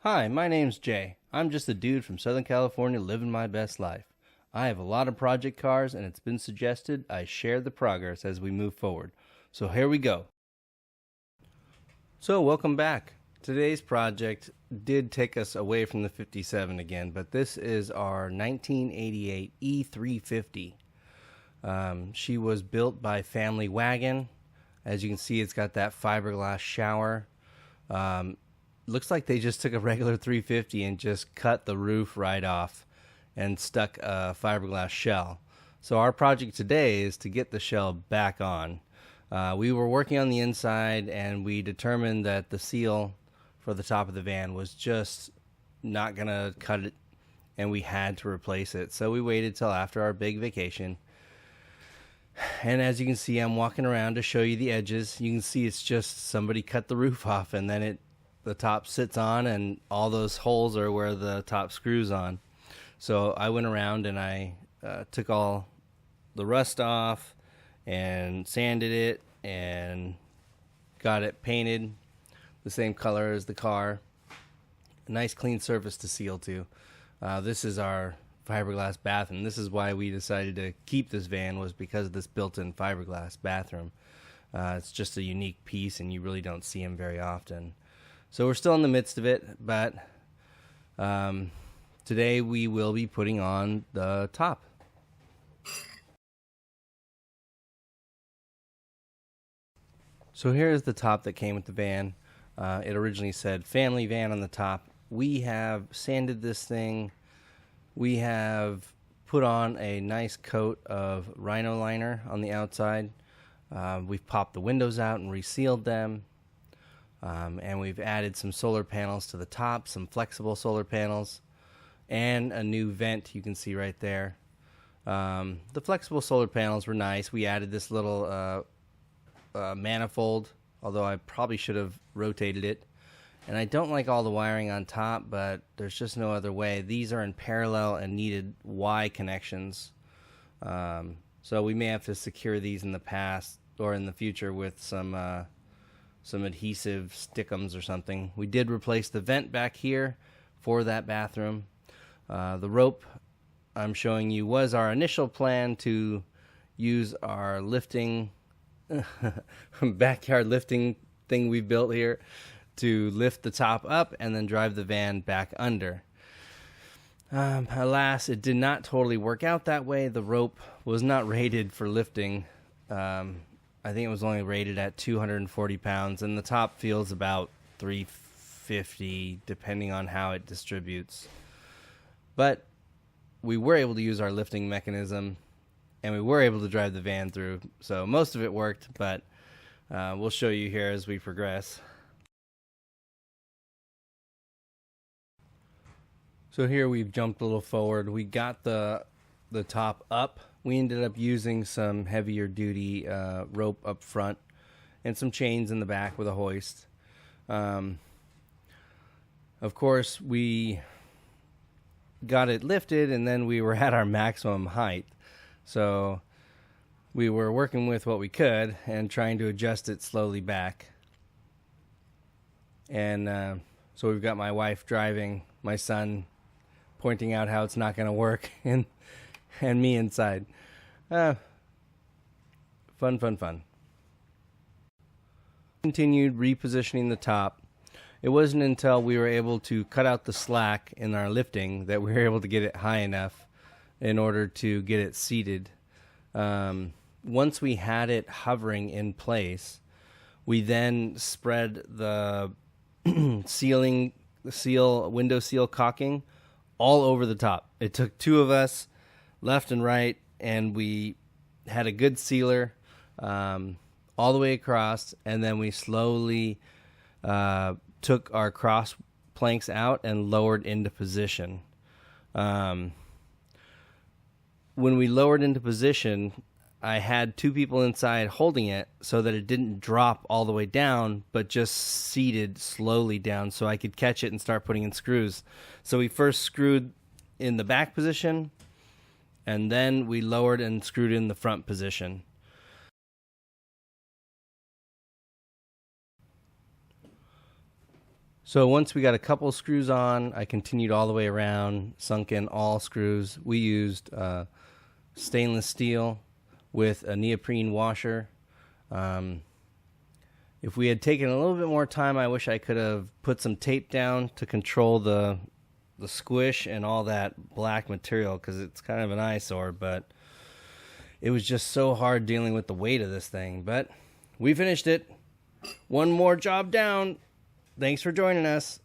Hi, my name's Jay. I'm just a dude from Southern California living my best life. I have a lot of project cars, and it's been suggested I share the progress as we move forward. So here we go. So welcome back. Today's project did take us away from the 57 again, but this is our 1988 E350. She was built by Family Wagon. As you can see, it's got that fiberglass shower. Looks like they just took a regular 350 and just cut the roof right off and stuck a fiberglass shell. So our project today is to get the shell back on. We were working on the inside, and we determined that the seal for the top of the van was just not going to cut it, and we had to replace it. So we waited till after our big vacation. And as you can see, I'm walking around to show you the edges. You can see it's just somebody cut the roof off, and then the top sits on, and all those holes are where the top screws on. So I went around and I took all the rust off and sanded it and got it painted the same color as the car. A nice clean surface to seal to. This is our fiberglass bathroom. This is why we decided to keep this van, was because of this built-in fiberglass bathroom. It's just a unique piece, and you really don't see them very often. So we're still in the midst of it, but today we will be putting on the top. So here's the top that came with the van. It originally said family van on the top. We have sanded this thing. We have put on a nice coat of rhino liner on the outside. We've popped the windows out and resealed them. And we've added some solar panels to the top, some flexible solar panels, and a new vent you can see right there. The flexible solar panels were nice. We added this little manifold, although I probably should have rotated it. And I don't like all the wiring on top, but there's just no other way. These are in parallel and needed Y connections. So we may have to secure these in the past or in the future with some adhesive stickums or something. We did replace the vent back here for that bathroom. The rope I'm showing you was our initial plan to use our lifting backyard lifting thing we built here to lift the top up and then drive the van back under. Alas, it did not totally work out that way. The rope was not rated for lifting. I think it was only rated at 240 pounds, and the top feels about 350, depending on how it distributes. But we were able to use our lifting mechanism, and we were able to drive the van through. So most of it worked, but we'll show you here as we progress. So here we've jumped a little forward. We got the top up. We ended up using some heavier duty rope up front and some chains in the back with a hoist. Of course, we got it lifted, and then we were at our maximum height. So we were working with what we could and trying to adjust it slowly back. And so we've got my wife driving, my son pointing out how it's not going to work, and me inside. Fun. Continued repositioning the top. It wasn't until we were able to cut out the slack in our lifting that we were able to get it high enough in order to get it seated. Once we had it hovering in place, we then spread the window seal caulking all over the top. It took two of us, left and right, and we had a good sealer all the way across, and then we slowly took our cross planks out and lowered into position. When we lowered into position, I had two people inside holding it so that it didn't drop all the way down, but just seated slowly down so I could catch it and start putting in screws. So we first screwed in the back position, and then we lowered and screwed in the front position. So once we got a couple screws on, I continued all the way around, sunk in all screws. We used stainless steel with a neoprene washer. If we had taken a little bit more time, I wish I could have put some tape down to control the squish and all that black material, because it's kind of an eyesore, but it was just so hard dealing with the weight of this thing. But we finished it. One more job down. Thanks for joining us.